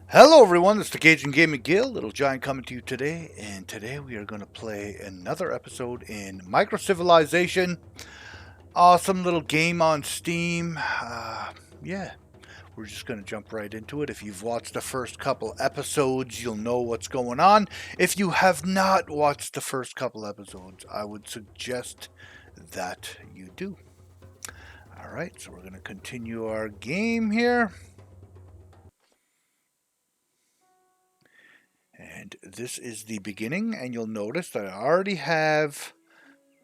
Hello everyone, it's the Cajun Gaming Guild, Little Giant coming to you today, and today we are going to play another episode in Microcivilization. Awesome little game on Steam. Yeah, we're just going to jump right into it. If you've watched the first couple episodes, you'll know what's going on. If you have not watched the first couple episodes, I would suggest that you do. Alright, so we're going to continue our game here. And this is the beginning, and you'll notice that I already have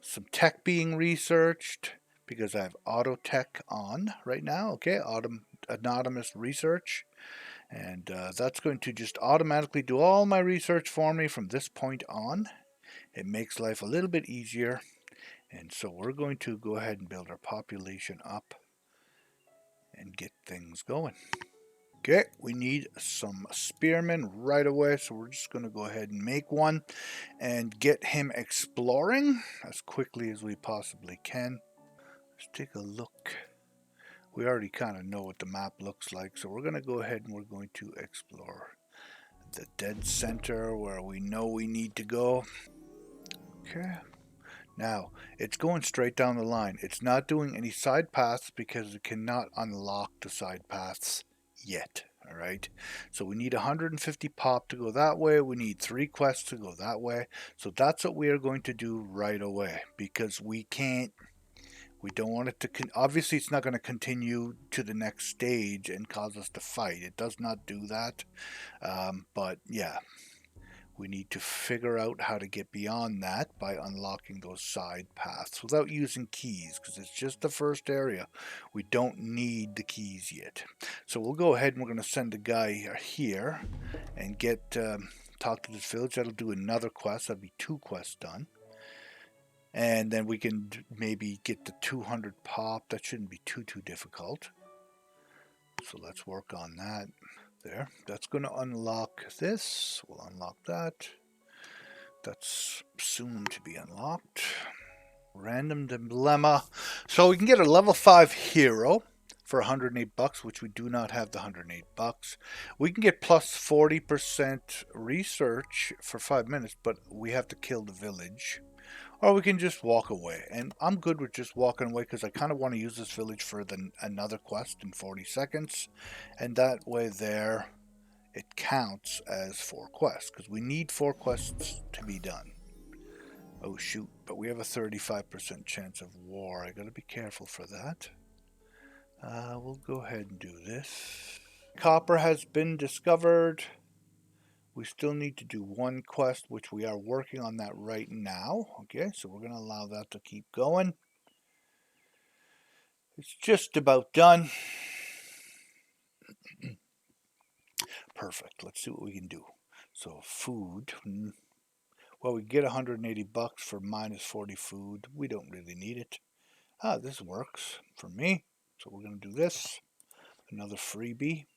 some tech being researched because I have auto tech on right now. Okay, anonymous research, and that's going to just automatically do all my research for me from this point on. It makes life a little bit easier, and so we're going to go ahead and build our population up and get things going. Okay, we need some spearmen right away, so we're just going to go ahead and make one and get him exploring as quickly as we possibly can. Let's take a look. We already kind of know what the map looks like, so we're going to go ahead and we're going to explore the dead center where we know we need to go. Okay. Now, it's going straight down the line. It's not doing any side paths because it cannot unlock the side paths yet. All right. So we need 150 pop to go that way. We need 3 quests to go that way. So that's what we are going to do right away because we don't want it to, obviously it's not going to continue to the next stage and cause us to fight. It does not do that. But yeah, we need to figure out how to get beyond that by unlocking those side paths without using keys because it's just the first area. We don't need the keys yet. So we'll go ahead and we're going to send a guy here and get talk to this village. That'll do another quest. That'll be 2 quests done. And then we can maybe get the 200 pop. That shouldn't be too difficult. So let's work on that. There. That's going to unlock this. We'll unlock that. That's soon to be unlocked. Random dilemma. So we can get a level 5 hero for 108 bucks, which we do not have the 108 bucks. We can get plus 40% research for 5 minutes, but we have to kill the village. Or we can just walk away. And I'm good with just walking away because I kind of want to use this village for another quest in 40 seconds. And that way there, it counts as 4 quests because we need 4 quests to be done. Oh shoot, but we have a 35% chance of war. I gotta be careful for that. We'll go ahead and do this. Copper has been discovered. We still need to do 1 quest, which we are working on that right now. Okay, so we're gonna allow that to keep going. It's just about done. Perfect. Let's see what we can do. So food. Well, we get 180 bucks for minus 40 food. We don't really need it. This works for me. So we're going to do this. Another freebie.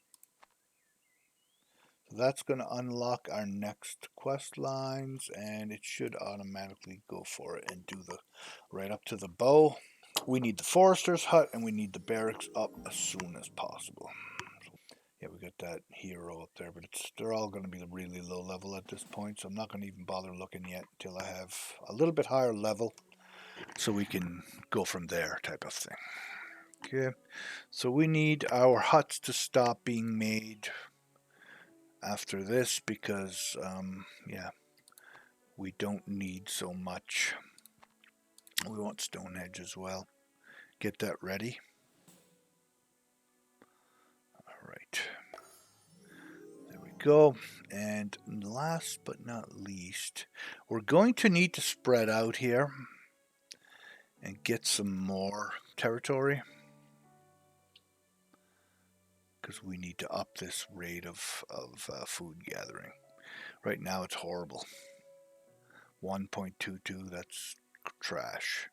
So that's going to unlock our next quest lines, and it should automatically go for it and do the right up to the bow. We need the forester's hut, and we need the barracks up as soon as possible. Yeah, we got that hero up there, but they're all going to be really low level at this point, so I'm not going to even bother looking yet until I have a little bit higher level so we can go from there type of thing. Okay, so we need our huts to stop being made after this because, yeah, we don't need so much. We want Stonehenge as well. Get that ready. All right. There we go. And last but not least, we're going to need to spread out here and get some more territory because we need to up this rate of food gathering. Right now it's horrible. 1.22, that's trash.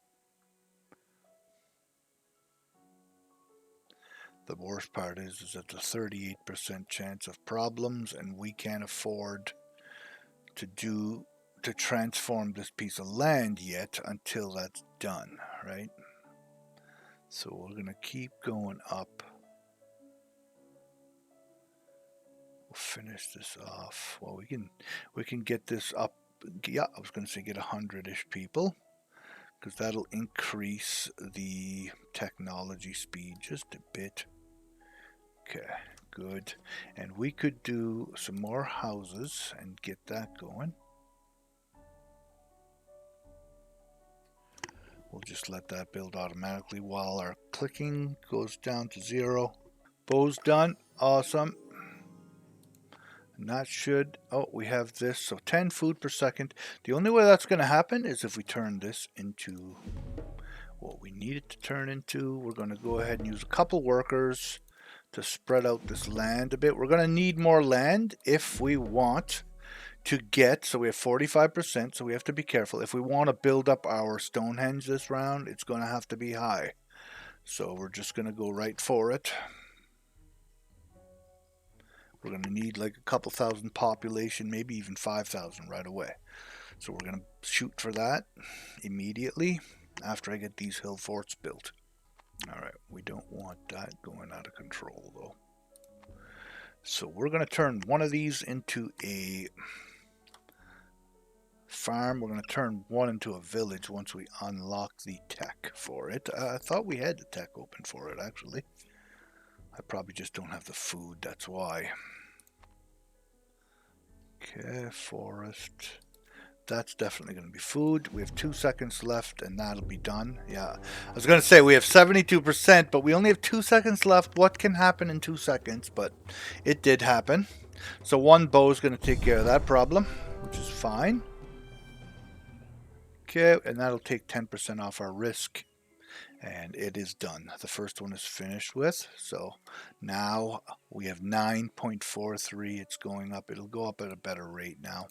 The worst part is that the 38% chance of problems, and we can't afford to transform this piece of land yet until that's done, right? So we're gonna keep going up We'll finish this off. Well, we can get this up. Yeah, I was going to say get 100-ish people, because that'll increase the technology speed just a bit. Okay, good. And we could do some more houses and get that going. We'll just let that build automatically while our clicking goes down to 0. Bow's done. Awesome. And that should, oh, we have this, so 10 food per second. The only way that's going to happen is if we turn this into what we need it to turn into. We're going to go ahead and use a couple workers to spread out this land a bit. We're going to need more land if we want to get, so we have 45%, so we have to be careful. If we want to build up our Stonehenge this round, it's going to have to be high. So we're just going to go right for it. We're going to need like a couple thousand population, maybe even 5,000 right away. So we're going to shoot for that immediately after I get these hill forts built. Alright, we don't want that going out of control though. So we're going to turn one of these into a farm. We're going to turn one into a village once we unlock the tech for it. I thought we had the tech open for it actually. I probably just don't have the food, that's why. Okay, forest. That's definitely going to be food. We have 2 seconds left and that'll be done. Yeah, I was going to say we have 72%, but we only have 2 seconds left. What can happen in 2 seconds? But it did happen. So one bow is going to take care of that problem, which is fine. Okay, and that'll take 10% off our risk. And it is done. The first one is finished with. So now we have 9.43. It's going up. It'll go up at a better rate now.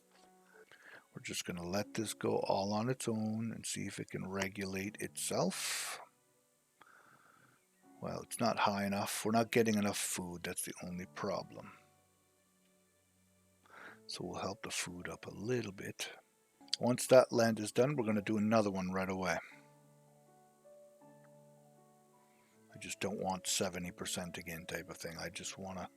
We're just going to let this go all on its own and see if it can regulate itself. Well, it's not high enough. We're not getting enough food. That's the only problem. So we'll help the food up a little bit. Once that land is done, we're going to do another one right away. I just don't want 70% again type of thing. I just want to...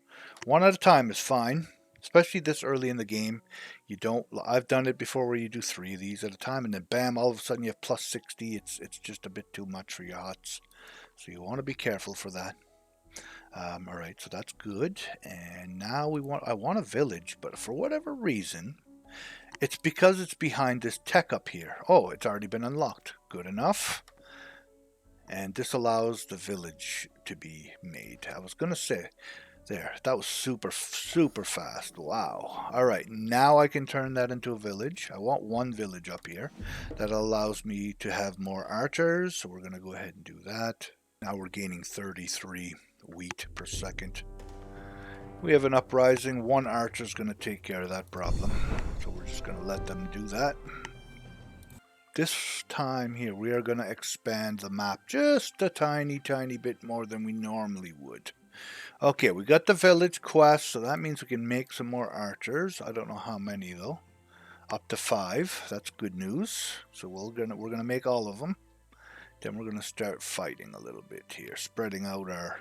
One at a time is fine. Especially this early in the game. You don't... I've done it before where you do 3 of these at a time. And then bam, all of a sudden you have plus 60. It's just a bit too much for your huts. So you want to be careful for that. Alright, so that's good. And now I want a village. But for whatever reason... It's because it's behind this tech up here. Oh, it's already been unlocked. Good enough. And this allows the village to be made. I was going to say, there, that was super fast. Wow. All right, now I can turn that into a village. I want one village up here. That allows me to have more archers, so we're going to go ahead and do that. Now we're gaining 33 wheat per second. We have an uprising. One archer is going to take care of that problem. So we're just going to let them do that. This time here, we are going to expand the map just a tiny bit more than we normally would. Okay, we got the village quest, so that means we can make some more archers. I don't know how many though. Up to 5. That's good news. So we're gonna make all of them. Then we're gonna start fighting a little bit here, spreading out our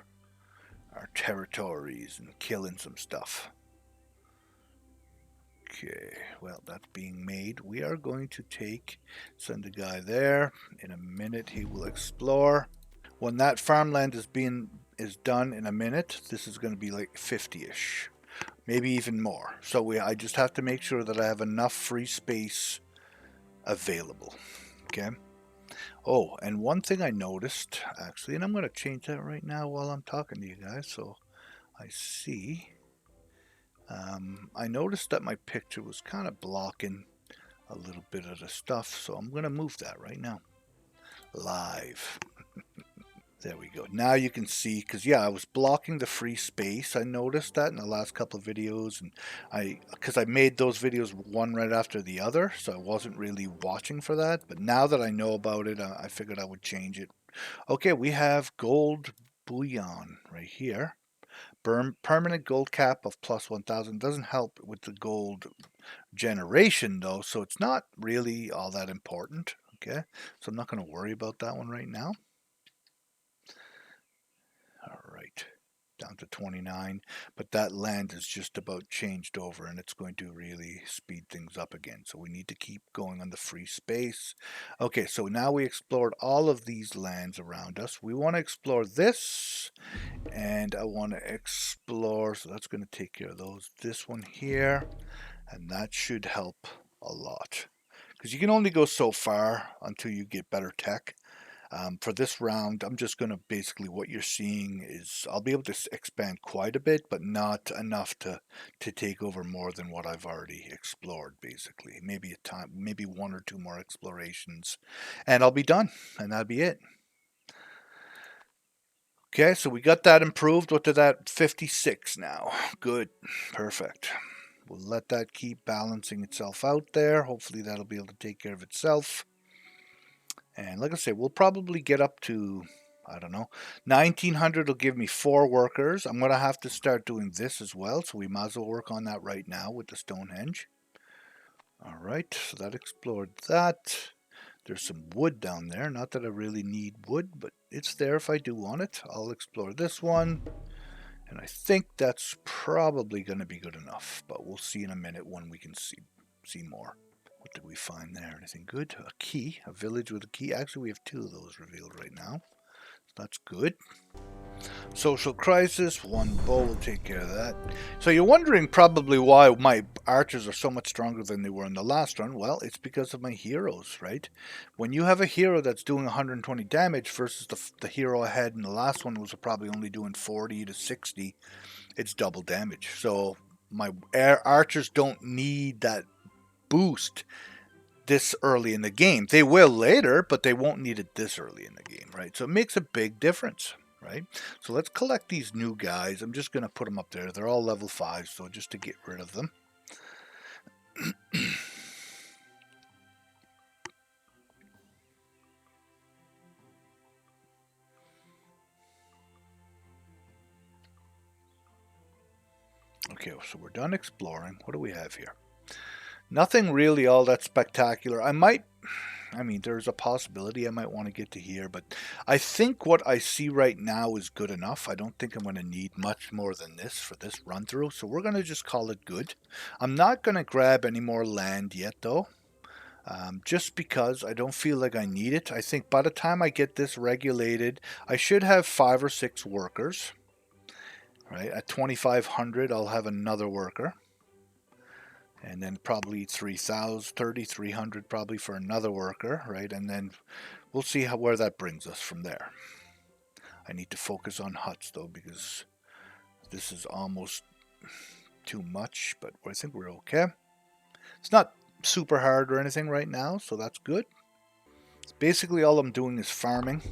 territories and killing some stuff. Okay, well, that's being made. We are going to send a guy there. In a minute, he will explore. When that farmland is done in a minute, this is going to be like 50-ish, maybe even more. So I just have to make sure that I have enough free space available. Okay. Oh, and one thing I noticed, actually, and I'm going to change that right now while I'm talking to you guys, so I see. I noticed that my picture was kind of blocking a little bit of the stuff, so I'm going to move that right now. Live. There we go. Now you can see, because yeah, I was blocking the free space. I noticed that in the last couple of videos, and because I made those videos one right after the other, so I wasn't really watching for that. But now that I know about it, I figured I would change it. Okay, we have gold bullion right here. Permanent gold cap of plus 1,000 doesn't help with the gold generation though, so it's not really all that important. Okay, so I'm not going to worry about that one right now. All right, down to 29, but that land is just about changed over and it's going to really speed things up again. So we need to keep going on the free space. Okay, so now we explored all of these lands around us. We want to explore this, and I want to explore, so that's going to take care of those. This one here, and that should help a lot. Because you can only go so far until you get better tech. For this round, I'm just going to basically, what you're seeing is I'll be able to expand quite a bit, but not enough to take over more than what I've already explored, basically. Maybe one or two more explorations, and I'll be done, and that'll be it. Okay, so we got that improved. What did that? 56 now. Good. Perfect. We'll let that keep balancing itself out there. Hopefully that'll be able to take care of itself. And like I say, we'll probably get up to, I don't know, 1900 will give me 4 workers. I'm going to have to start doing this as well, so we might as well work on that right now with the Stonehenge. All right, so that explored that. There's some wood down there. Not that I really need wood, but it's there if I do want it. I'll explore this one. And I think that's probably going to be good enough, but we'll see in a minute when we can see more. What did we find there? Anything good? A key, a village with a key. Actually, we have 2 of those revealed right now. That's good. Social crisis, 1 bow will take care of that. So you're wondering probably why my archers are so much stronger than they were in the last run. Well, it's because of my heroes, right? When you have a hero that's doing 120 damage versus the hero I had in the last one was probably only doing 40 to 60, it's double damage. So my archers don't need that boost this early in the game. They will later, but they won't need it this early in the game, right? So it makes a big difference, right? So let's collect these new guys. I'm just going to put them up there. They're all level 5, so just to get rid of them. Okay, so we're done exploring. What do we have here? Nothing really all that spectacular. I mean, there's a possibility I might want to get to here, but I think what I see right now is good enough. I don't think I'm going to need much more than this for this run through, so we're going to just call it good. I'm not going to grab any more land yet, though, just because I don't feel like I need it. I think by the time I get this regulated, I should have 5 or 6 workers. Right, at 2,500, I'll have another worker. And then probably 3,300 probably for another worker, right? And then we'll see where that brings us from there. I need to focus on huts though, because this is almost too much, but I think we're okay. It's not super hard or anything right now, so that's good. Basically all I'm doing is farming.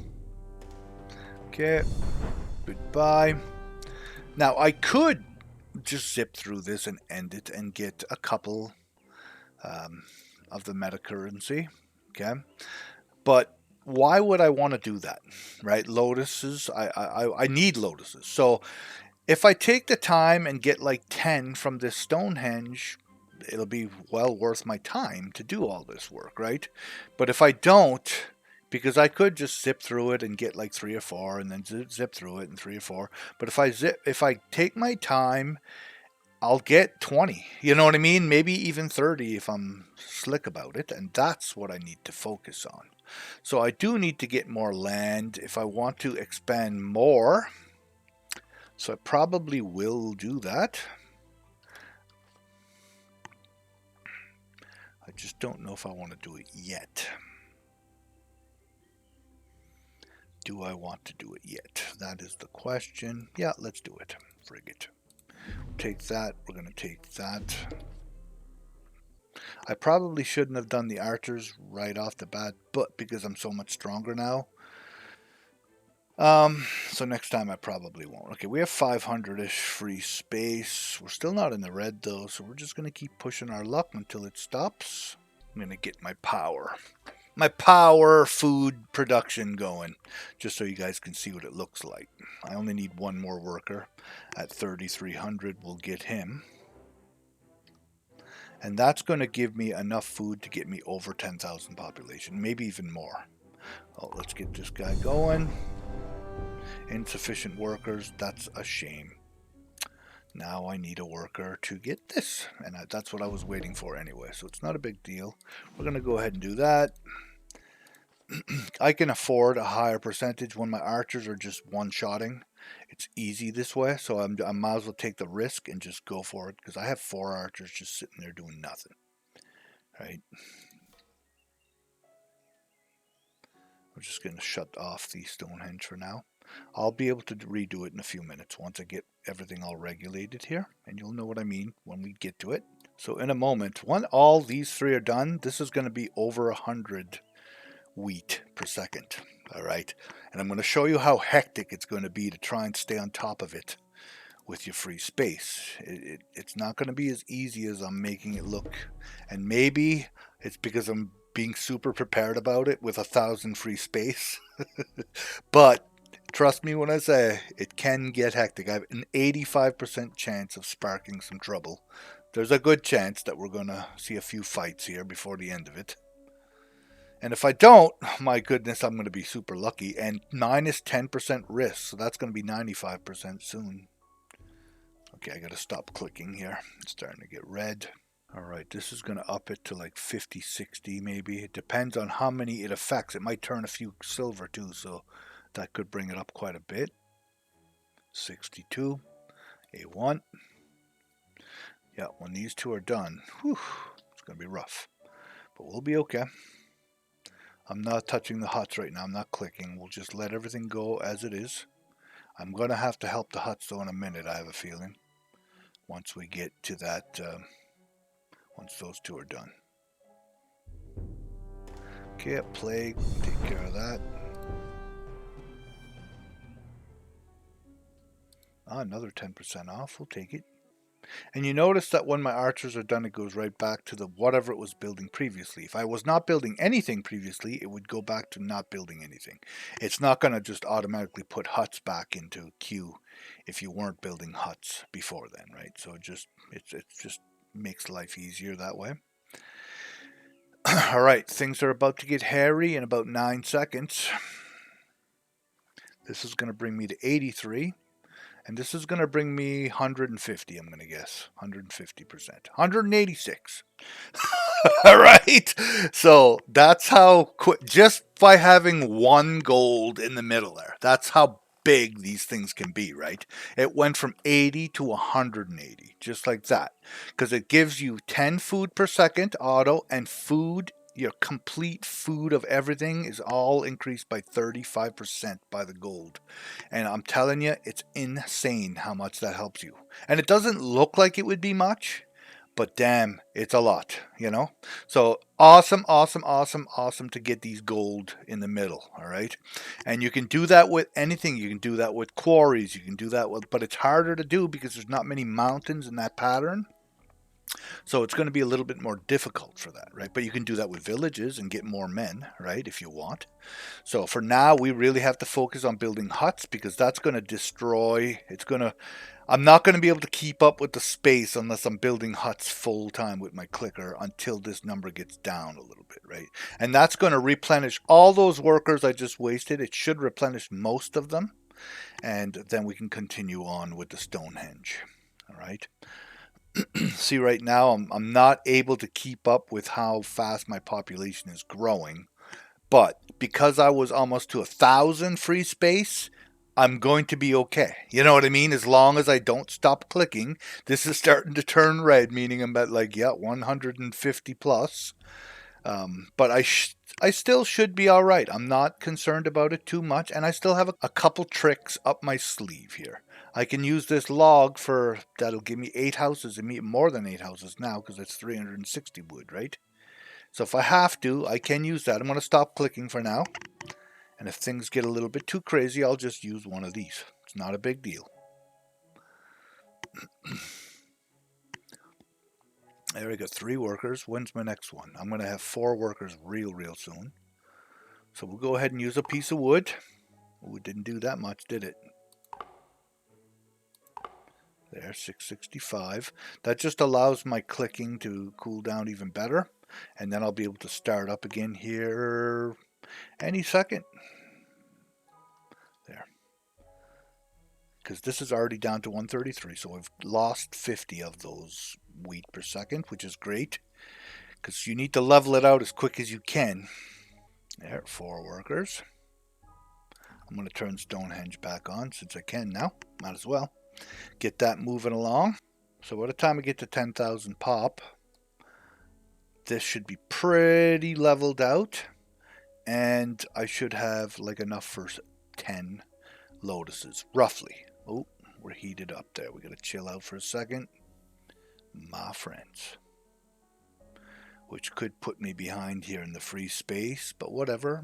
Okay, goodbye. Now I could just zip through this and end it and get a couple of the meta currency, okay? But why would I want to do that, right? Lotuses, I need lotuses. So if I take the time and get like 10 from this Stonehenge, it'll be well worth my time to do all this work, right? But if I don't, because I could just zip through it and get like 3 or 4 and then zip through it and 3 or 4. But if I take my time, I'll get 20. You know what I mean? Maybe even 30 if I'm slick about it. And that's what I need to focus on. So I do need to get more land if I want to expand more. So I probably will do that. I just don't know if I want to do it yet. Do I want to do it yet? That is the question. Yeah, let's do it. Frig it. Take that. We're going to take that. I probably shouldn't have done the archers right off the bat, but because I'm so much stronger now. So next time I probably won't. Okay, we have 500-ish free space. We're still not in the red though, so we're just going to keep pushing our luck until it stops. I'm going to get my power food production going, just so you guys can see what it looks like. I only need 1 more worker. At 3,300, we'll get him. And that's going to give me enough food to get me over 10,000 population, maybe even more. Oh, let's get this guy going. Insufficient workers, that's a shame. Now I need a worker to get this, and that's what I was waiting for anyway, so it's not a big deal. We're going to go ahead and do that. I can afford a higher percentage when my archers are just one-shotting. It's easy this way, so I might as well take the risk and just go for it, because I have 4 archers just sitting there doing nothing. Right? We're just going to shut off the Stonehenge for now. I'll be able to redo it in a few minutes once I get everything all regulated here, and you'll know what I mean when we get to it. So in a moment, when all these 3 are done, this is going to be over 100 wheat per second. All right, and I'm going to show you how hectic it's going to be to try and stay on top of it with your free space. It's not going to be as easy as I'm making it look, and maybe it's because I'm being super prepared about it with 1,000 free space. But trust me when I say it can get hectic. I have an 85% chance of sparking some trouble. There's a good chance that we're going to see a few fights here before the end of it. And if I don't, my goodness, I'm going to be super lucky. And minus 10% risk, so that's going to be 95% soon. Okay, I got to stop clicking here. It's starting to get red. All right, this is going to up it to like 50, 60 maybe. It depends on how many it affects. It might turn a few silver too, so that could bring it up quite a bit. 62, A1. Yeah, when these 2 are done, whew, it's going to be rough. But we'll be okay. I'm not touching the huts right now. I'm not clicking. We'll just let everything go as it is. I'm going to have to help the huts though in a minute, I have a feeling. Once we get to that, once those 2 are done. Okay, plague, take care of that. Another 10% off, we'll take it. And you notice that when my archers are done, it goes right back to the whatever it was building previously. If I was not building anything previously, it would go back to not building anything. It's not going to just automatically put huts back into queue if you weren't building huts before then, right? So it just makes life easier that way. All right, things are about to get hairy in about 9 seconds. This is going to bring me to 83. And this is going to bring me 150, I'm going to guess. 150%. 186. All right. So that's how quick, just by having 1 gold in the middle there, that's how big these things can be, right? It went from 80 to 180, just like that. Because it gives you 10 food per second auto, and food, your complete food of everything is all increased by 35% by the gold. And I'm telling you, it's insane how much that helps you. And it doesn't look like it would be much, but damn, it's a lot, you know? So awesome, awesome, awesome, awesome to get these gold in the middle, all right? And you can do that with anything. You can do that with quarries. You can do that with, but it's harder to do because there's not many mountains in that pattern. So it's going to be a little bit more difficult for that, right? But you can do that with villages and get more men, right, if you want. So for now, we really have to focus on building huts because that's going to destroy, I'm not going to be able to keep up with the space unless I'm building huts full time with my clicker until this number gets down a little bit, right? And that's going to replenish all those workers I just wasted. It should replenish most of them. And then we can continue on with the Stonehenge, all right? See, right now, I'm not able to keep up with how fast my population is growing. But because I was almost to 1,000 free space, I'm going to be okay. You know what I mean? As long as I don't stop clicking, this is starting to turn red, meaning I'm at like, yeah, 150 plus. But I still should be all right. I'm not concerned about it too much, and I still have a couple tricks up my sleeve here. I can use this log that'll give me 8 houses, and more than 8 houses now because it's 360 wood, right? So if I have to, I can use that. I'm going to stop clicking for now. And if things get a little bit too crazy, I'll just use one of these. It's not a big deal. There we go, 3 workers. When's my next one? I'm going to have 4 workers real soon. So we'll go ahead and use a piece of wood. Oh, it didn't do that much, did it? There, 665. That just allows my clicking to cool down even better. And then I'll be able to start up again here any second. There. because this is already down to 133. So we've lost 50 of those wheat per second, which is great, because you need to level it out as quick as you can. There, 4 workers. I'm going to turn Stonehenge back on since I can now. Might as well get that moving along. So by the time I get to 10,000 pop, this should be pretty leveled out, and I should have like enough for 10 lotuses, roughly. Oh, we're heated up there. We got to chill out for a second, my friends. Which could put me behind here in the free space, but whatever.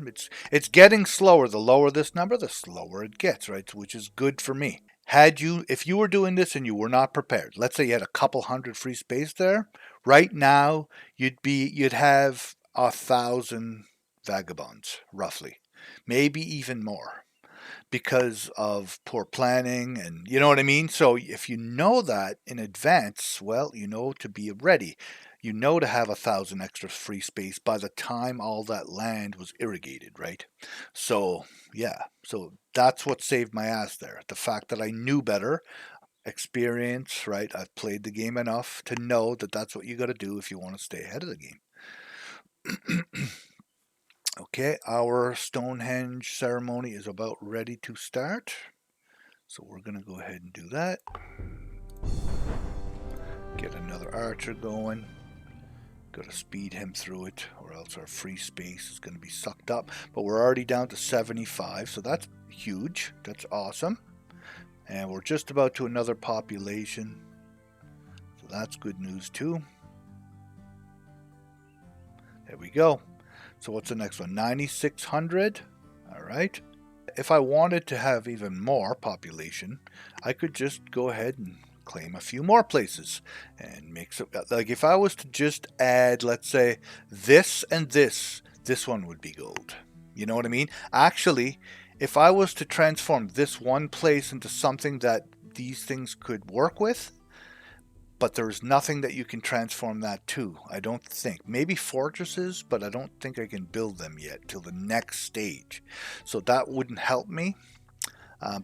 It's getting slower. The lower this number, the slower it gets, right? Which is good for me. If you were doing this and you were not prepared, let's say you had a couple hundred free space there, right now you'd have 1,000 vagabonds, roughly, maybe even more, because of poor planning, and you know what I mean? So if you know that in advance, well, you know to be ready. You know to have 1,000 extra free space by the time all that land was irrigated, right? So yeah, so that's what saved my ass there. The fact that I knew better, experience, right? I've played the game enough to know that that's what you got to do if you want to stay ahead of the game. Okay, our Stonehenge ceremony is about ready to start. So we're going to go ahead and do that. Get another archer going. Got to speed him through it, or else our free space is going to be sucked up. But we're already down to 75, so that's huge. That's awesome. And we're just about to another population. So that's good news too. There we go. So what's the next one? 9,600. All right. If I wanted to have even more population, I could just go ahead and claim a few more places and make some, like if I was to just add, let's say, this and this one would be gold. You know what I mean? Actually, if I was to transform this one place into something that these things could work with, but there's nothing that you can transform that to, I don't think. Maybe fortresses, but I don't think I can build them yet till the next stage. So that wouldn't help me.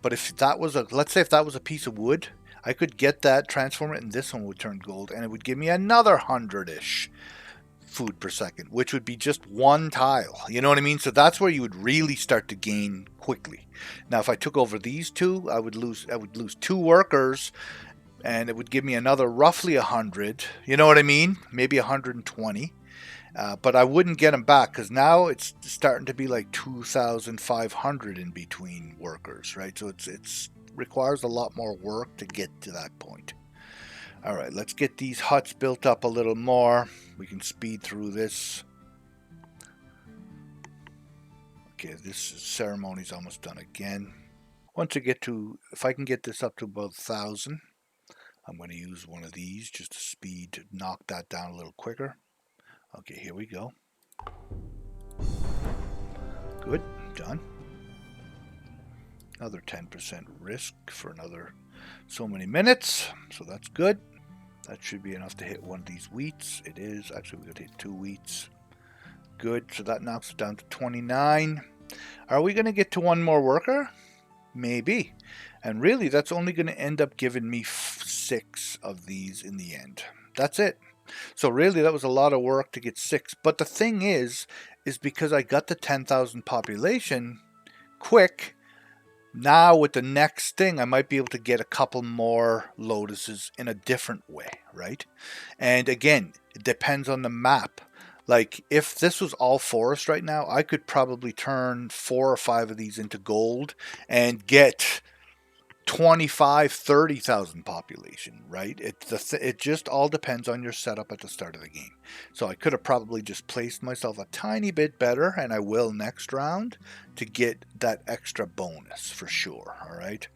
But if that was let's say if that was a piece of wood, I could get that, transform it, and this one would turn gold, and it would give me another 100-ish food per second, which would be just one tile. You know what I mean? So that's where you would really start to gain quickly. Now, if I took over these two, I would lose 2 workers, and it would give me another roughly 100. You know what I mean? Maybe 120. But I wouldn't get them back, because now it's starting to be like 2,500 in between workers, right? So it's requires a lot more work to get to that point. All right, let's get these huts built up a little more. We can speed through this. Okay, this ceremony's almost done again. Once I get to, if I can get this up to about 1,000, I'm going to use one of these just to knock that down a little quicker. Okay, here we go. Good, done. Another 10% risk for another so many minutes, so that's good. That should be enough to hit one of these wheats. It is. Actually, we're going to hit 2 wheats. Good, so that knocks it down to 29. Are we going to get to one more worker? Maybe. And really, that's only going to end up giving me 6 of these in the end. That's it. So really, that was a lot of work to get 6. But the thing is because I got the 10,000 population quick, now with the next thing, I might be able to get a couple more lotuses in a different way, right? And again, it depends on the map. Like, if this was all forest right now, I could probably turn 4 or 5 of these into gold and get 25, 30,000 population, right? It just all depends on your setup at the start of the game. So I could have probably just placed myself a tiny bit better, and I will next round, to get that extra bonus for sure, all right?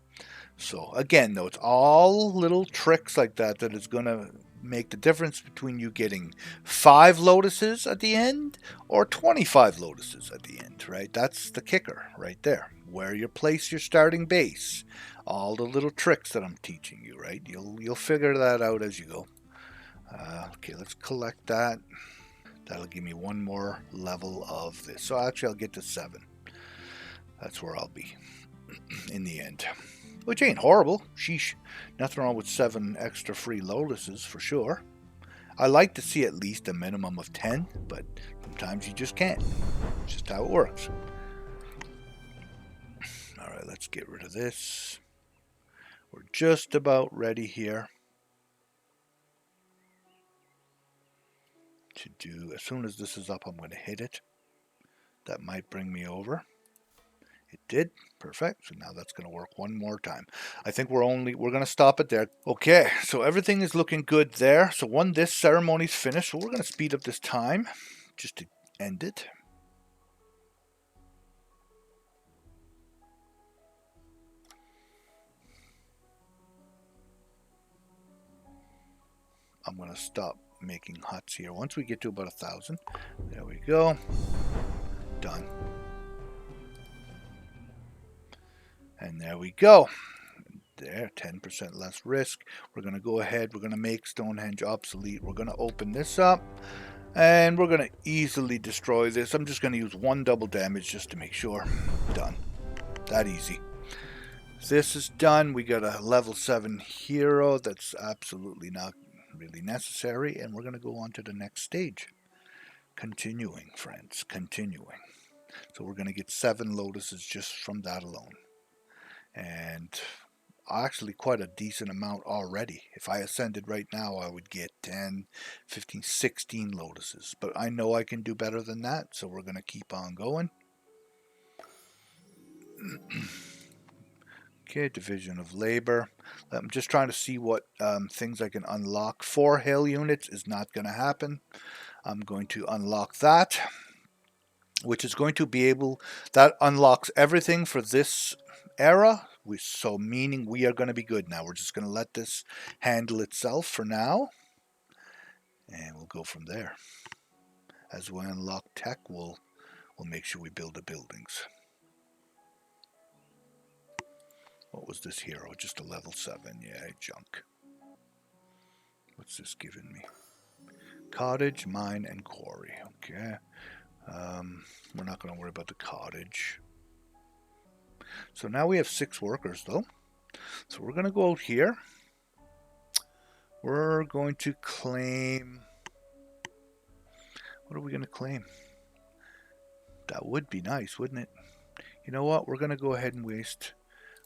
So again, though, it's all little tricks like that that is going to make the difference between you getting 5 lotuses at the end or 25 lotuses at the end, right? That's the kicker right there. Where you place your starting base, all the little tricks that I'm teaching you, right? You'll figure that out as you go. Okay, let's collect that. That'll give me one more level of this. So actually, I'll get to 7. That's where I'll be in the end. which ain't horrible. Sheesh. Nothing wrong with 7 extra free lotuses for sure. I like to see at least a minimum of 10, but sometimes you just can't. It's just how it works. Alright, let's get rid of this. We're just about ready here to do, as soon as this is up, I'm going to hit it. That might bring me over. It did. Perfect. So now that's going to work one more time. I think we're going to stop it there. Okay, so everything is looking good there. So when this ceremony's finished, so we're going to speed up this time just to end it. I'm going to stop making huts here. Once we get to about 1,000, there we go. Done. And there we go. There, 10% less risk. We're going to go ahead. We're going to make Stonehenge obsolete. We're going to open this up. And we're going to easily destroy this. I'm just going to use 1 double damage just to make sure. Done. That easy. This is done. We got a level 7 hero. That's absolutely not really necessary. And we're going to go on to the next stage. Continuing, friends. Continuing. So we're going to get 7 lotuses just from that alone. And actually quite a decent amount already. If I ascended right now, I would get 10, 15, 16 lotuses. But I know I can do better than that, so we're going to keep on going. Okay, division of labor. I'm just trying to see what things I can unlock. 4 hill units is not going to happen. I'm going to unlock that, which is going to be able, that unlocks everything for this era. So meaning we are going to be good now. We're just going to let this handle itself for now. And we'll go from there. As we unlock tech, we'll make sure we build the buildings. What was this hero? Just a level 7. Yeah, junk. What's this giving me? Cottage, mine, and quarry. Okay. We're not going to worry about the cottage. So now we have 6 workers, though. So we're going to go out here. We're going to claim... What are we going to claim? That would be nice, wouldn't it? You know what? We're going to go ahead and waste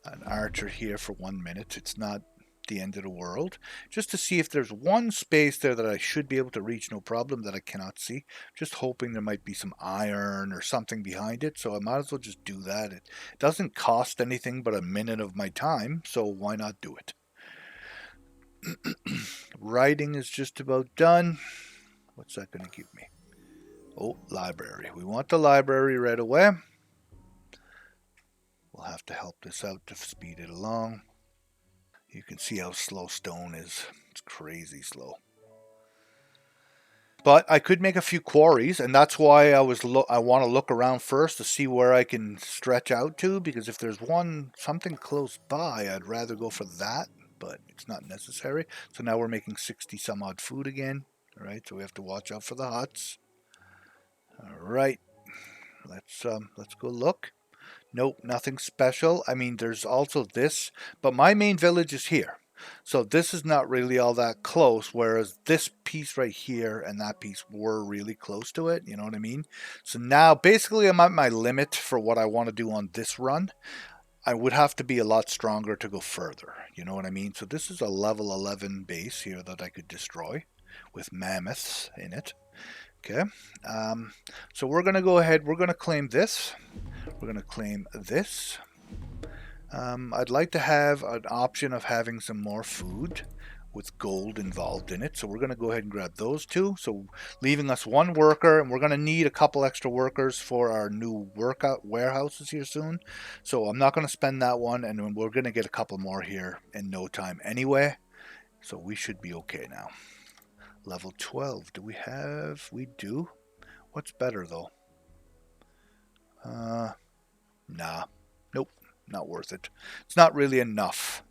an archer here for 1 minute. It's not the end of the world. Just to see if there's one space there that I should be able to reach, no problem, that I cannot see. Just hoping there might be some iron or something behind it. So I might as well just do that. It doesn't cost anything but a minute of my time. So why not do it? Writing is just about done. What's that going to give me? Oh, library. We want the library right away. We'll have to help this out to speed it along. You can see how slow stone is. It's crazy slow. But I could make a few quarries, and that's why I want to look around first to see where I can stretch out to, because if there's something close by, I'd rather go for that, but it's not necessary. So now we're making 60 some odd food again. All right, so we have to watch out for the huts. All right, let's go look. Nope, nothing special. I mean, there's also this, but my main village is here. So this is not really all that close, whereas this piece right here and that piece were really close to it, you know what I mean? So now, basically, I'm at my limit for what I want to do on this run. I would have to be a lot stronger to go further, you know what I mean? So this is a level 11 base here that I could destroy with mammoths in it. Okay, so we're going to go ahead, we're going to claim this. We're going to claim this. I'd like to have an option of having some more food with gold involved in it. So we're going to go ahead and grab those 2. So leaving us 1 worker, and we're going to need a couple extra workers for our new workout warehouses here soon. So I'm not going to spend that one, and we're going to get a couple more here in no time anyway. So we should be okay now. Level 12. Do we have? We do. What's better though? Nah. Nope. Not worth it. It's not really enough.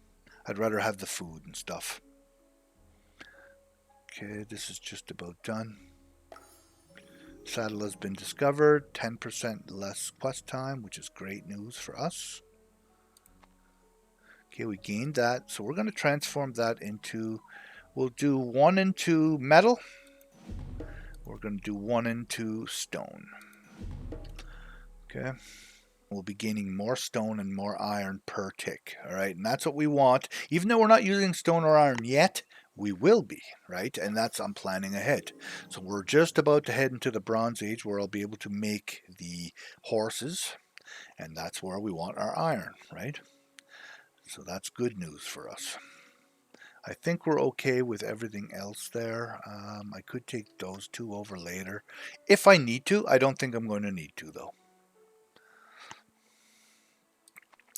I'd rather have the food and stuff. Okay, this is just about done. Saddle has been discovered. 10% less quest time, which is great news for us. Okay, we gained that. So we're going to transform that into, we'll do 1 into metal. We're going to do 1 into stone. Okay. We'll be gaining more stone and more iron per tick. All right. And that's what we want. Even though we're not using stone or iron yet, we will be, right? And that's, I'm planning ahead. So we're just about to head into the Bronze Age where I'll be able to make the horses. And that's where we want our iron, right? So that's good news for us. I think we're okay with everything else there. I could take those two over later. If I need to. I don't think I'm going to need to, though.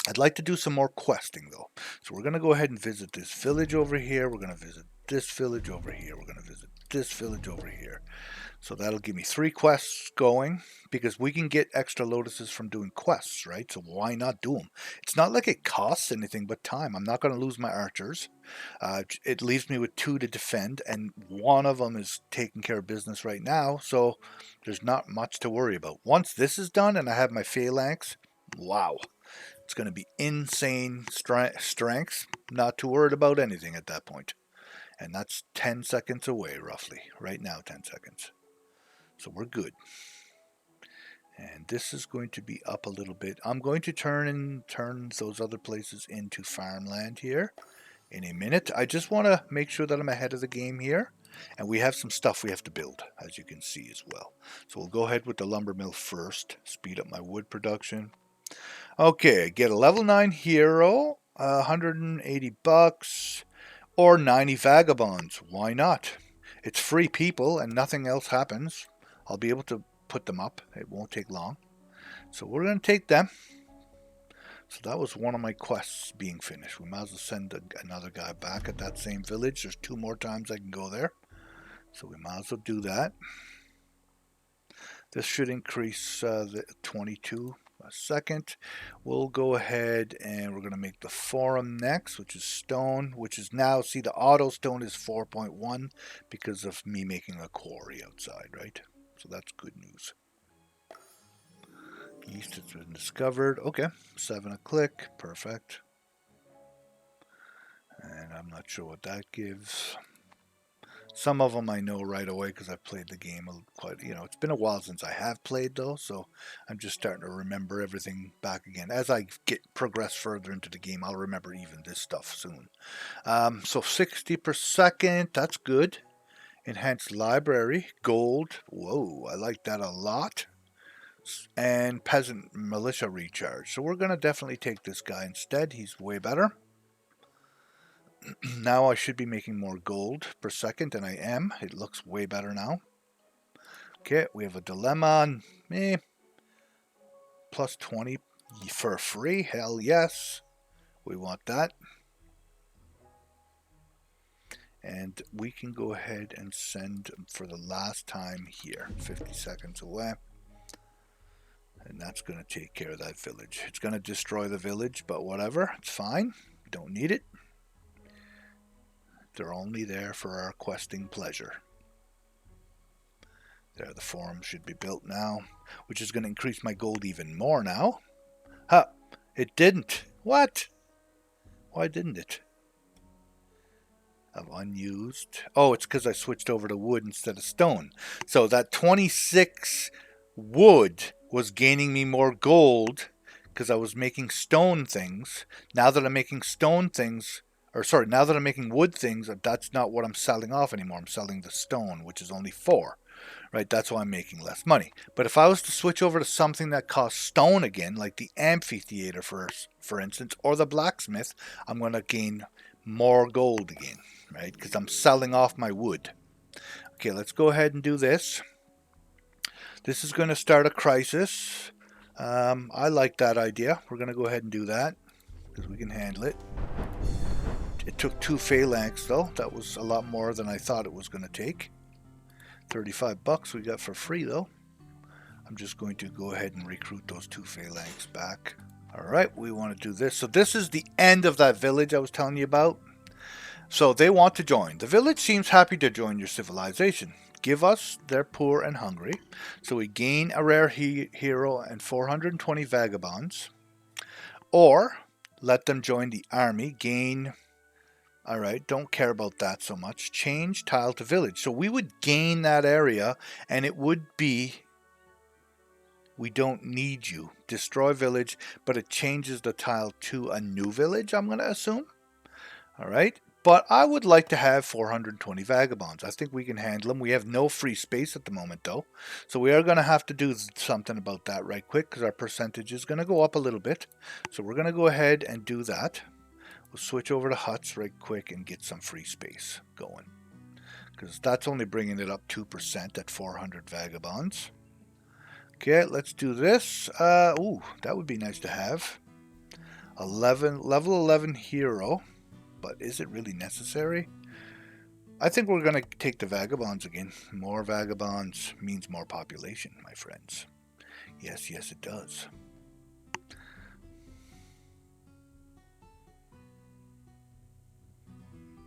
I'd like to do some more questing, though. So we're going to go ahead and visit this village over here. We're going to visit this village over here. We're going to visit this village over here. So that'll give me 3 quests going, because we can get extra lotuses from doing quests, right? So why not do them? It's not like it costs anything but time. I'm not going to lose my archers. It leaves me with 2 to defend, and one of them is taking care of business right now, so there's not much to worry about. Once this is done and I have my phalanx, wow. It's going to be insane strength. Not too worried about anything at that point. And that's 10 seconds away, roughly. Right now, 10 seconds. So we're good. And this is going to be up a little bit. I'm going to turn those other places into farmland here in a minute. I just want to make sure that I'm ahead of the game here. And we have some stuff we have to build, as you can see as well. So we'll go ahead with the lumber mill first. Speed up my wood production. Okay, get a level 9 hero, 180 bucks, or 90 vagabonds. Why not? It's free people and nothing else happens. I'll be able to put them up. It won't take long. So we're going to take them. So that was one of my quests being finished. We might as well send another guy back at that same village. There's 2 more times I can go there. So we might as well do that. This should increase the 22 a second. We'll go ahead and we're going to make the forum next, which is stone, which is now, see, the auto stone is 4.1 because of me making a quarry outside, right? So that's good news. East has been discovered. Okay, 7 a click. Perfect. And I'm not sure what that gives. Some of them I know right away because I've played the game quite, it's been a while since I have played though, so I'm just starting to remember everything back again. As I progress further into the game, I'll remember even this stuff soon. So 60 per second, that's good. Enhanced library, gold, whoa, I like that a lot. And peasant militia recharge. So we're going to definitely take this guy instead, he's way better. Now I should be making more gold per second, and I am. It looks way better now. Okay, we have a dilemma. Plus 20 for free. Hell yes. We want that. And we can go ahead and send for the last time here. 50 seconds away. And that's going to take care of that village. It's going to destroy the village, but whatever. It's fine. Don't need it. They're only there for our questing pleasure. There, the forum should be built now, which is going to increase my gold even more now. Huh, it didn't. What? Why didn't it? Of unused. Oh, it's because I switched over to wood instead of stone. So that 26 wood was gaining me more gold because I was making stone things. Now that I'm making stone things, now that I'm making wood things, that's not what I'm selling off anymore. I'm selling the stone, which is only 4. Right, that's why I'm making less money. But if I was to switch over to something that costs stone again, like the amphitheater, for instance, or the blacksmith, I'm going to gain more gold again, right? Because I'm selling off my wood. Okay, let's go ahead and do this. This is going to start a crisis. I like that idea. We're going to go ahead and do that because we can handle it. It took 2 phalanx though. That was a lot more than I thought it was going to take. 35 bucks we got for free though. I'm just going to go ahead and recruit those 2 phalanx back. Alright, we want to do this. So this is the end of that village I was telling you about. So they want to join. The village seems happy to join your civilization. Give us, they're poor and hungry. So we gain a rare hero and 420 vagabonds. Or Let them join the army. Gain. All right, don't care about that so much. Change tile to village. So we would gain that area, and it would be, we don't need you. Destroy village, but it changes the tile to a new village, I'm going to assume. All right, but I would like to have 420 vagabonds. I think we can handle them. We have no free space at the moment, though. So we are going to have to do something about that right quick, because our percentage is going to go up a little bit. So we're going to go ahead and do that. We'll switch over to huts right quick and get some free space going, because that's only bringing it up 2% at 400 vagabonds. Okay, let's do this. Ooh, that would be nice to have. Level 11 hero, but is it really necessary? I think we're going to take the vagabonds again. More vagabonds means more population, my friends. Yes, yes, it does.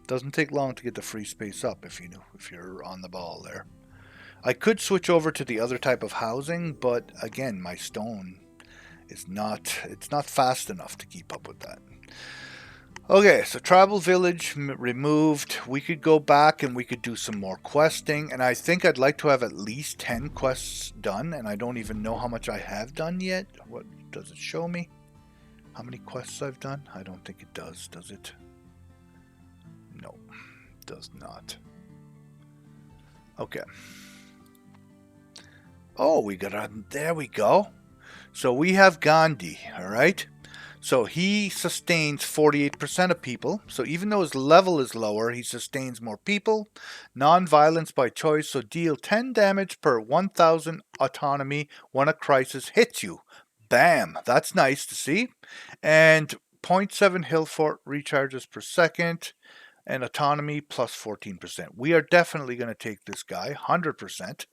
Doesn't take long to get the free space up if you're on the ball there. I could switch over to the other type of housing, but again, my stone is not, it's not fast enough to keep up with that. Okay, so tribal village removed. We could go back and we could do some more questing, and I think I'd like to have at least 10 quests done, and I don't even know how much I have done yet. What does it show me? How many quests I've done? I don't think it does it? No, it does not. Okay. Oh, we got on. There we go. So we have Gandhi, all right? So he sustains 48% of people. So even though his level is lower, he sustains more people. Non-violence by choice. So deal 10 damage per 1,000 autonomy when a crisis hits you. Bam! That's nice to see. And 0.7 hill fort recharges per second. And autonomy plus 14%. We are definitely going to take this guy, 100%.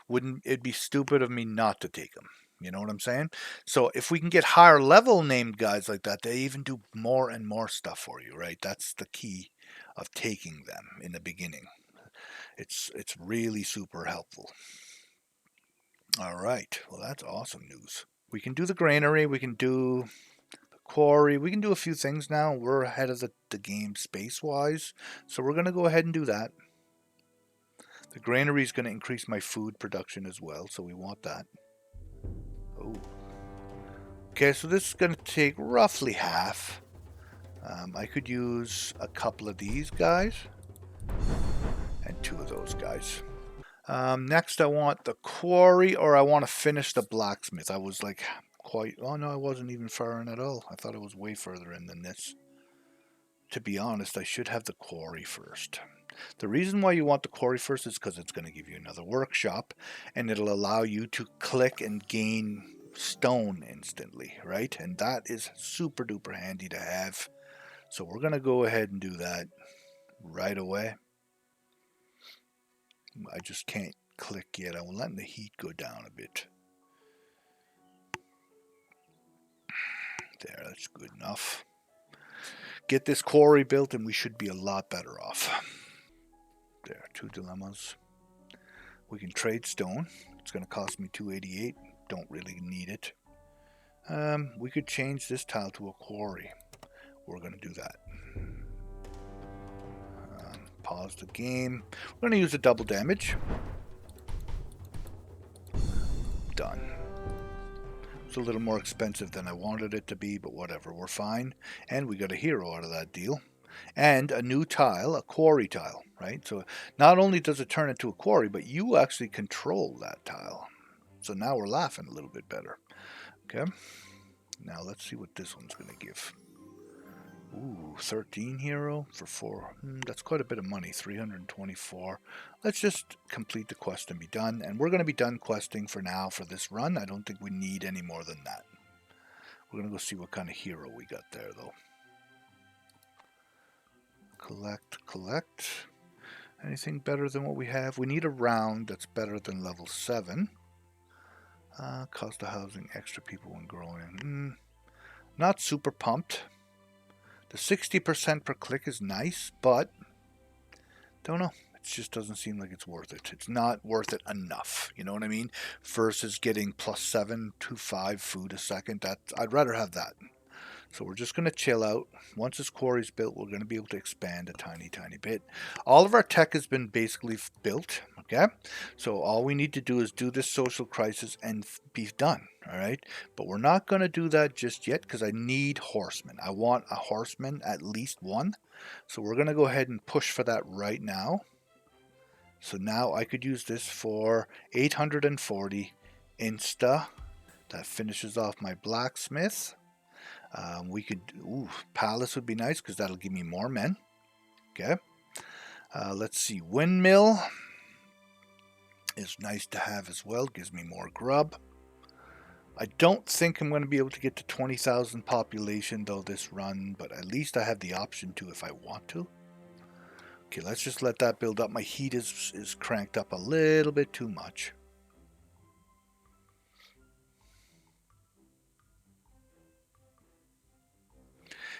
Wouldn't it be stupid of me not to take him? You know what I'm saying? So if we can get higher level named guys like that, they even do more and more stuff for you, right? That's the key of taking them in the beginning. It's really super helpful. All right. Well, that's awesome news. We can do the granary. We can do the quarry. We can do a few things now. We're ahead of the game space-wise. So we're going to go ahead and do that. The granary is going to increase my food production as well, so we want that. Oh. Okay, so this is going to take roughly half. I could use a couple of these guys and 2 of those guys. Next, I want the quarry, or I want to finish the blacksmith. I was like oh no, I wasn't even far in at all. I thought it was way further in than this. To be honest, I should have the quarry first. The reason why you want the quarry first is because it's going to give you another workshop, and it'll allow you to click and gain stone instantly, right? And that is super duper handy to have. So we're going to go ahead and do that right away. I just can't click yet. I'm letting the heat go down a bit. There, that's good enough. Get this quarry built and we should be a lot better off. There, 2 dilemmas. We can trade stone. It's going to cost me 288. Don't really need it. We could change this tile to a quarry. We're going to do that. Pause the game. We're going to use a double damage. Done. It's a little more expensive than I wanted it to be, but whatever, we're fine. And we got a hero out of that deal. And a new tile, a quarry tile, right? So not only does it turn into a quarry, but you actually control that tile. So now we're laughing a little bit better. Okay. Now let's see what this one's going to give. Ooh, 13 hero for 4. That's quite a bit of money, 324. Let's just complete the quest and be done. And we're going to be done questing for now for this run. I don't think we need any more than that. We're going to go see what kind of hero we got there, though. Collect. Anything better than what we have? We need a round that's better than level 7. Cost of housing, extra people when growing. Not super pumped. The 60% per click is nice, but don't know. It just doesn't seem like it's worth it. It's not worth it enough. You know what I mean? Versus getting +7 to 5 food a second. I'd rather have that. So we're just going to chill out. Once this quarry's built, we're going to be able to expand a tiny, tiny bit. All of our tech has been basically built, okay? So all we need to do is do this social crisis and be done, all right? But we're not going to do that just yet because I need horsemen. I want a horseman, at least one. So we're going to go ahead and push for that right now. So now I could use this for 840 insta. That finishes off my blacksmith. We could, palace would be nice because that'll give me more men. Okay. Let's see, windmill is nice to have as well. Gives me more grub. I don't think I'm going to be able to get to 20,000 population though this run, but at least I have the option to if I want to. Okay, let's just let that build up. My heat is cranked up a little bit too much.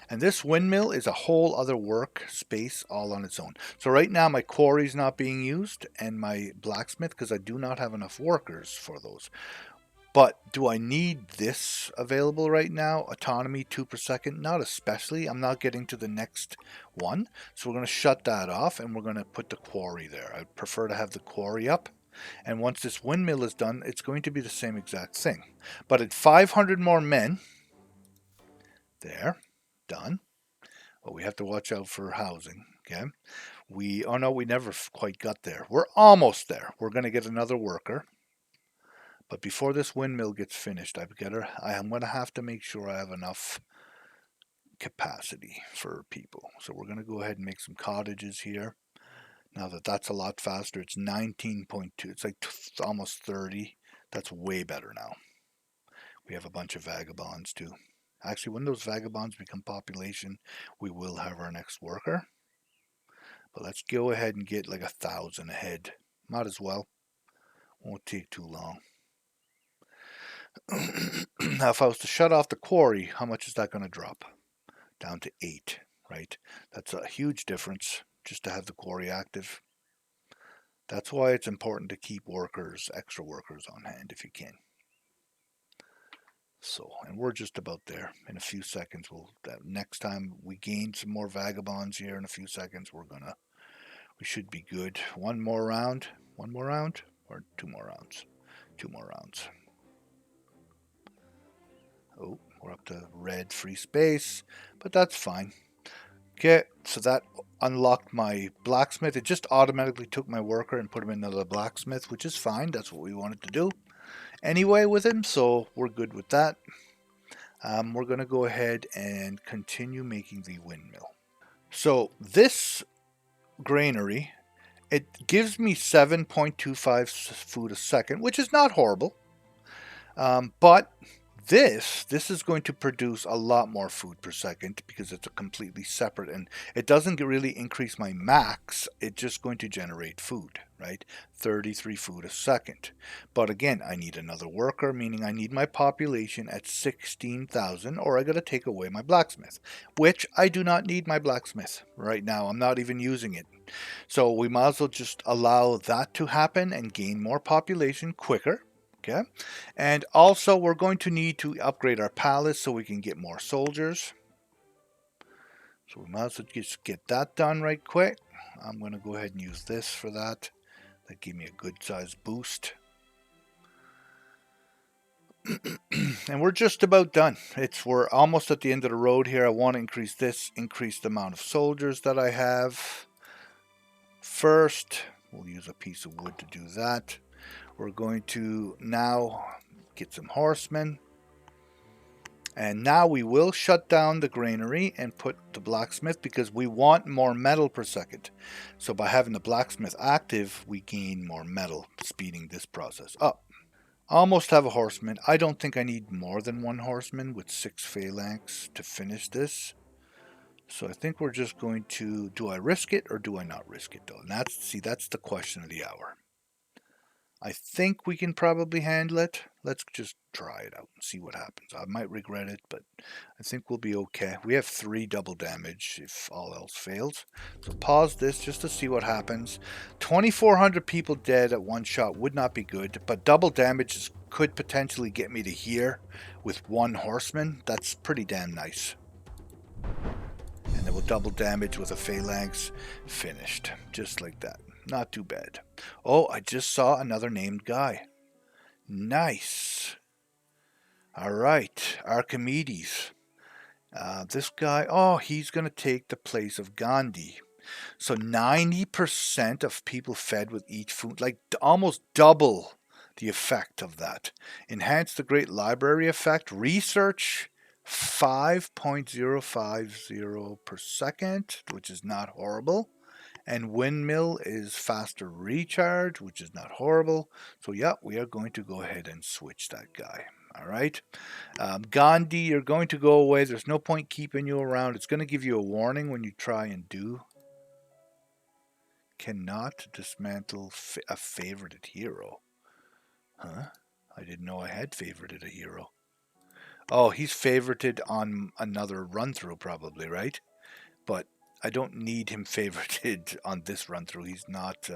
And this windmill is a whole other work space all on its own. So right now my quarry is not being used and my blacksmith because I do not have enough workers for those. But do I need this available right now? Autonomy 2 per second? Not especially. I'm not getting to the next one. So we're going to shut that off and we're going to put the quarry there. I'd prefer to have the quarry up. And once this windmill is done, it's going to be the same exact thing. But at 500 more men, there, done. But we have to watch out for housing, okay? We never quite got there. We're almost there. We're going to get another worker. But before this windmill gets finished, I'm going to have to make sure I have enough capacity for people. So we're going to go ahead and make some cottages here. Now that's a lot faster. It's 19.2. It's like almost 30. That's way better now. We have a bunch of vagabonds too. Actually, when those vagabonds become population, we will have our next worker. But let's go ahead and get like 1,000 ahead. Might as well. Won't take too long. Now, if I was to shut off the quarry, how much is that going to drop? Down to 8, right? That's a huge difference just to have the quarry active. That's why it's important to keep workers, extra workers on hand if you can. So, and we're just about there. In a few seconds, next time we gain some more vagabonds here in a few seconds, we should be good. One more round, or 2 more rounds? 2 more rounds. Oh, we're up to red free space, but that's fine. Okay, so that unlocked my blacksmith. It just automatically took my worker and put him into the blacksmith, which is fine. That's what we wanted to do anyway with him, so we're good with that. We're going to go ahead and continue making the windmill. So this granary, it gives me 7.25 food a second, which is not horrible. But this is going to produce a lot more food per second because it's a completely separate, and it doesn't really increase my max. It's just going to generate food, right? 33 food a second. But again, I need another worker, meaning I need my population at 16,000, or I got to take away my blacksmith, which I do not need my blacksmith right now. I'm not even using it. So we might as well just allow that to happen and gain more population quicker. Okay, and also we're going to need to upgrade our palace so we can get more soldiers. So we might as well just get that done right quick. I'm going to go ahead and use this for that. That gave me a good size boost. And we're just about done. We're almost at the end of the road here. I want to increase the amount of soldiers that I have. First, we'll use a piece of wood to do that. We're going to now get some horsemen. And now we will shut down the granary and put the blacksmith because we want more metal per second. So by having the blacksmith active, we gain more metal, speeding this process up. Almost have a horseman. I don't think I need more than 1 horseman with 6 phalanx to finish this. So I think we're just going to, do I risk it or do I not risk it though? And that's the question of the hour. I think we can probably handle it. Let's just try it out and see what happens. I might regret it, but I think we'll be okay. We have 3 double damage if all else fails. So pause this just to see what happens. 2,400 people dead at one shot would not be good, but double damage is could potentially get me to here with one horseman. That's pretty damn nice. And then we'll double damage with a phalanx. Finished. Just like that. Not too bad. Oh, I just saw another named guy. Nice. Alright, Archimedes. This guy, oh, he's going to take the place of Gandhi. So 90% of people fed with each food, like almost double the effect of that. Enhance the Great Library effect. Research 5.050 per second, which is not horrible. And windmill is faster recharge, which is not horrible. So yeah, we are going to go ahead and switch that guy. All right. Gandhi, you're going to go away. There's no point keeping you around. It's going to give you a warning when you try and do. Cannot dismantle a favorited hero. Huh? I didn't know I had favorited a hero. Oh, he's favorited on another run through probably, right? But I don't need him favorited on this run through. He's not.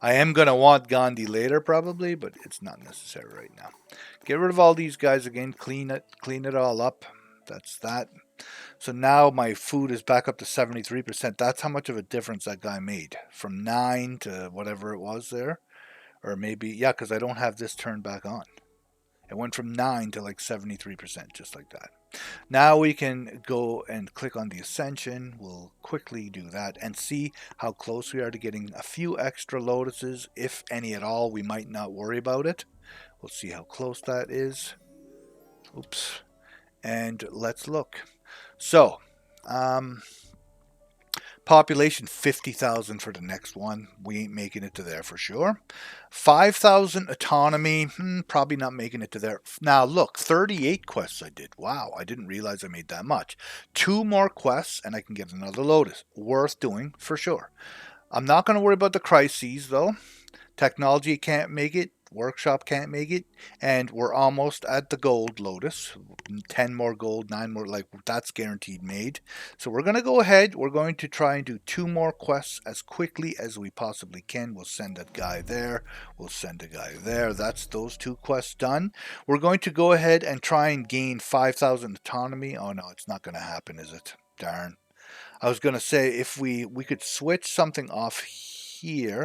I am going to want Gandhi later probably, but it's not necessary right now. Get rid of all these guys again. Clean it all up. That's that. So now my food is back up to 73%. That's how much of a difference that guy made. From 9 to whatever it was there. Or maybe, yeah, because I don't have this turned back on. It went from 9 to like 73%, just like that. Now we can go and click on the Ascension. We'll quickly do that and see how close we are to getting a few extra lotuses, if any at all. We might not worry about it. We'll see how close that is. Oops. And let's look. So, population 50,000 for the next one. We ain't making it to there for sure. 5,000 autonomy. Probably not making it to there. Now look, 38 quests I did. Wow, I didn't realize I made that much. 2 more quests and I can get another Lotus. Worth doing for sure. I'm not going to worry about the crises though. Technology can't make it. Workshop can't make it, and we're almost at the gold Lotus. 10 more gold, 9 more, like that's guaranteed made. So we're going to go ahead. We're going to try and do 2 more quests as quickly as we possibly can. We'll send that guy there. We'll send a guy there. That's those 2 quests done. We're going to go ahead and try and gain 5,000 autonomy. Oh no, it's not going to happen, is it? Darn. I was going to say if we could switch something off here.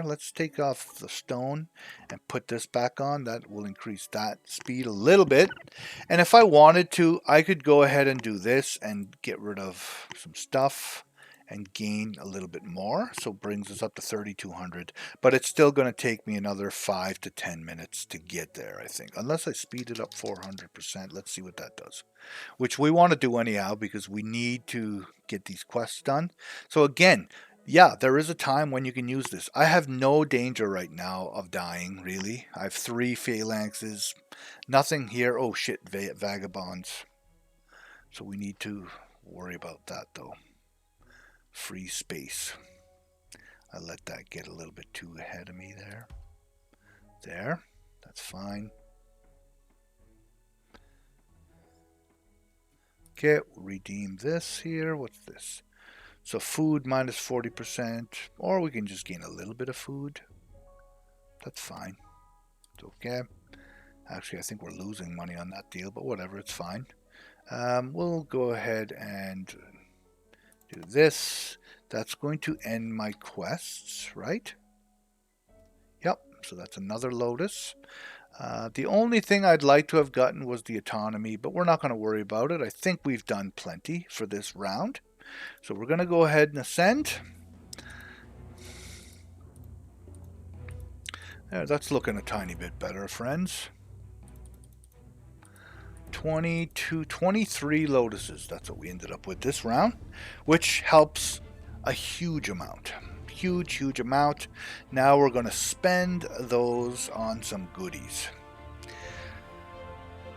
Let's take off the stone and put this back on. That will increase that speed a little bit. And if I wanted to, I could go ahead and do this and get rid of some stuff and gain a little bit more. So it brings us up to 3,200. But it's still going to take me another 5 to 10 minutes to get there, I think. Unless I speed it up 400%. Let's see what that does. Which we want to do anyhow because we need to get these quests done. So again, yeah, there is a time when you can use this. I have no danger right now of dying, really. I have 3 phalanxes. Nothing here. Oh, shit, vagabonds. So we need to worry about that, though. Free space. I let that get a little bit too ahead of me there. There. That's fine. Okay, redeem this here. What's this? So food minus 40%, or we can just gain a little bit of food. That's fine. It's okay. Actually, I think we're losing money on that deal, but whatever, it's fine. We'll go ahead and do this. That's going to end my quests, right? Yep, so that's another Lotus. The only thing I'd like to have gotten was the autonomy, but we're not going to worry about it. I think we've done plenty for this round. So we're going to go ahead and ascend. There, that's looking a tiny bit better, friends. 23 Lotuses. That's what we ended up with this round, which helps a huge amount. Huge amount. Now we're going to spend those on some goodies.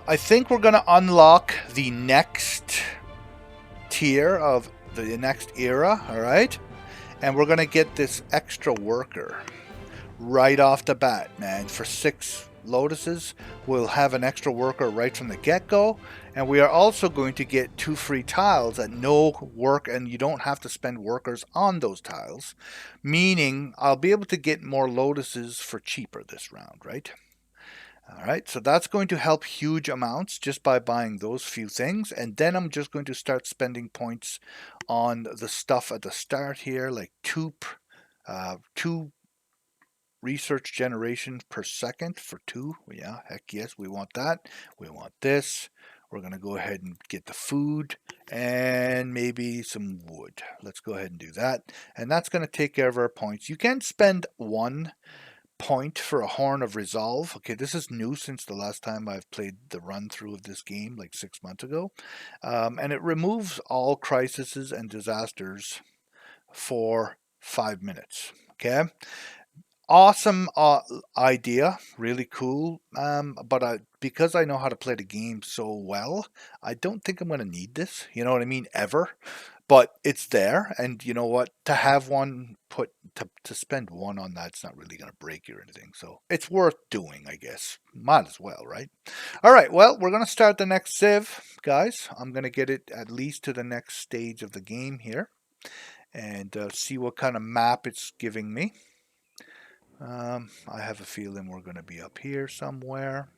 I think we're going to unlock the next tier of the next era, all right? And we're going to get this extra worker right off the bat, man. For 6 Lotuses, we'll have an extra worker right from the get-go. And we are also going to get 2 free tiles at no work, and you don't have to spend workers on those tiles. Meaning, I'll be able to get more Lotuses for cheaper this round, right? All right, so that's going to help huge amounts just by buying those few things. And then I'm just going to start spending points on the stuff at the start here, like two research generation per second for 2. Yeah, heck yes, we want that. We want this. We're going to go ahead and get the food and maybe some wood. Let's go ahead and do that. And that's going to take care of our points. You can spend 1 point for a Horn of Resolve. Okay, this is new since the last time I've played the run through of this game, like 6 months ago. And it removes all crises and disasters for 5 minutes. Okay, awesome idea, really cool. But because I know how to play the game so well, I don't think I'm going to need this. You know what I mean? Ever. But it's there, and you know what? To have one put to spend 1 on that's not really going to break you or anything. So it's worth doing, I guess. Might as well, right? All right. Well, we're going to start the next civ, guys. I'm going to get it at least to the next stage of the game here, and see what kind of map it's giving me. I have a feeling we're going to be up here somewhere.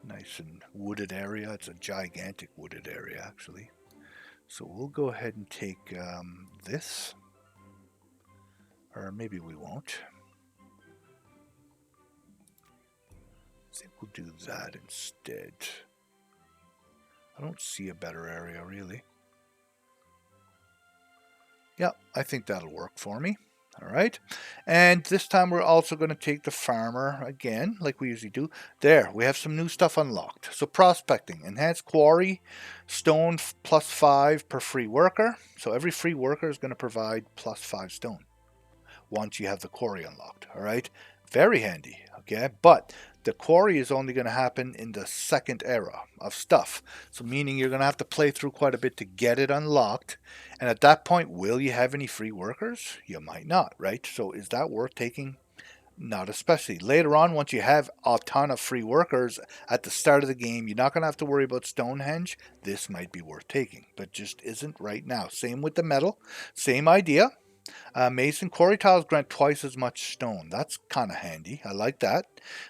Nice and wooded area. It's a gigantic wooded area, actually. So we'll go ahead and take this. Or maybe we won't. I think we'll do that instead. I don't see a better area, really. Yeah, I think that'll work for me. All right. And this time we're also going to take the farmer again, like we usually do. There, we have some new stuff unlocked. So prospecting, enhanced quarry, stone +5 per free worker. So every free worker is going to provide +5 stone once you have the quarry unlocked. All right. Very handy. Okay. But the quarry is only going to happen in the second era of stuff. So meaning you're going to have to play through quite a bit to get it unlocked. And at that point, will you have any free workers? You might not, right? So is that worth taking? Not especially. Later on, once you have a ton of free workers at the start of the game, you're not going to have to worry about Stonehenge. This might be worth taking, but just isn't right now. Same with the metal. Same idea. Mason quarry tiles grant twice as much stone. That's kind of handy. I like that,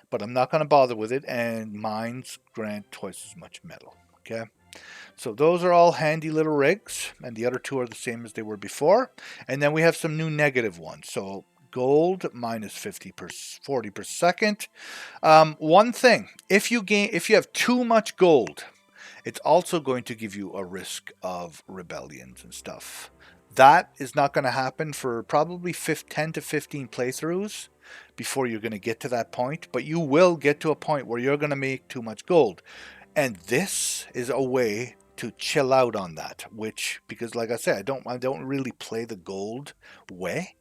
but I'm not going to bother with it. And mines grant twice as much metal. Okay, so those are all handy little rigs, and the other 2 are the same as they were before. And then we have some new negative ones. So gold minus 40 per second. One thing, if you have too much gold, it's also going to give you a risk of rebellions and stuff. That is not going to happen for probably 10 to 15 playthroughs before you're going to get to that point. But you will get to a point where you're going to make too much gold. And this is a way to chill out on that. Which, because like I said, I don't really play the gold way.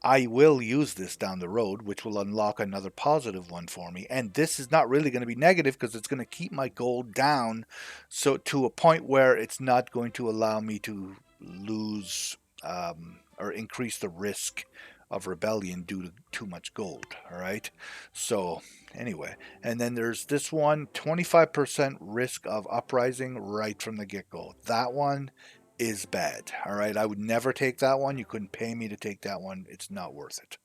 I will use this down the road, which will unlock another positive one for me. And this is not really going to be negative because it's going to keep my gold down so to a point where it's not going to allow me to lose or increase the risk of rebellion due to too much gold. All right. So anyway, and then there's this one, 25% risk of uprising right from the get-go. That one is bad. All right. I would never take that one. You couldn't pay me to take that one. It's not worth it.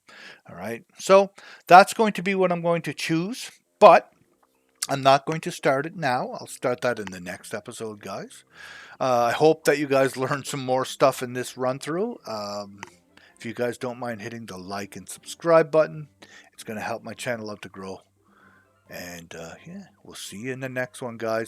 All right. So that's going to be what I'm going to choose. But I'm not going to start it now. I'll start that in the next episode, guys. I hope that you guys learned some more stuff in this run through. If you guys don't mind hitting the like and subscribe button, it's going to help my channel out to grow. And yeah, we'll see you in the next one, guys.